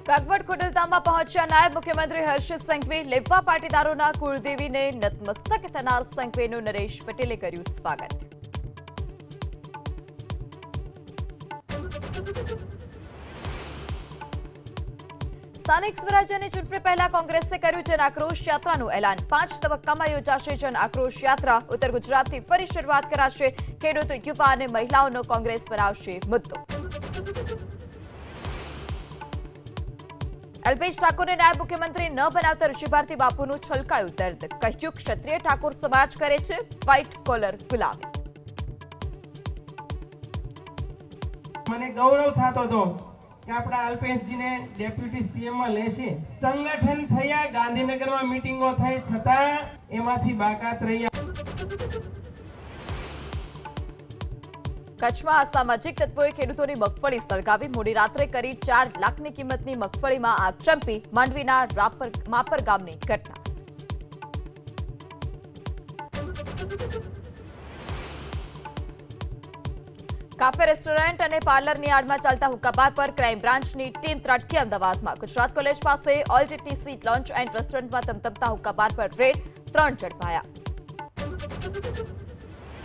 કાગવડ ખોડલધામમાં પહોંચ્યા નાયબ મુખ્યમંત્રી હર્ષિત સંઘવી લેવા પાટીદારોના કુળદેવીને નતમસ્તક થનાર સંઘવીનું નરેશ પટેલે કર્યું સ્વાગત। સ્થાનિક સ્વરાજ્યની ચૂંટણી પહેલા કોંગ્રેસે કર્યું જન આક્રોશ યાત્રાનું એલાન। 5 તબક્કામાં યોજાશે જન આક્રોશ યાત્રા। ઉત્તર ગુજરાતથી ફરી શરૂઆત કરાશે। ખેડૂતો, યુવા અને મહિલાઓનો કોંગ્રેસ બનાવશે મુદ્દો। અલ્પેશ ઠાકોરને નાયબ મુખ્યમંત્રી ન બનાવતા ઋષિભારતી બાપુનું છલકાયું દર્દ। કહ્યું ક્ષત્રિય ઠાકોર સમાજ કરે છે વ્હાઇટ કોલર ગુલામી। મને ગૌરવ થતો હતો કે આપણા અલ્પેશજીને ડેપ્યુટી સીએમ માં લેશે। સંગઠન થયા, ગાંધીનગરમાં મીટિંગો થઈ, છતાં એમાંથી બાકાત રહ્યા। કચ્છમાં અસામાજિક તત્વોએ ખેડૂતોની મગફળી સળગાવી। મોડી રાત્રે કરી 4 લાખની કિંમતની મગફળીમાં આગ ચંપી। માંડવીના માપર ગામની ઘટના। કાફે રેસ્ટોરન્ટ અને પાર્લરની આડમાં ચાલતા હુક્કાબાર પર ક્રાઇમ બ્રાન્ચની ટીમ ત્રાટકી। અમદાવાદમાં ગુજરાત કોલેજ પાસે ઓલટીટીસી લોન્ચ એન્ડ રેસ્ટોરન્ટમાં તમતમતા હુક્કાબાર પર રેડ, 3 ઝડપાયા।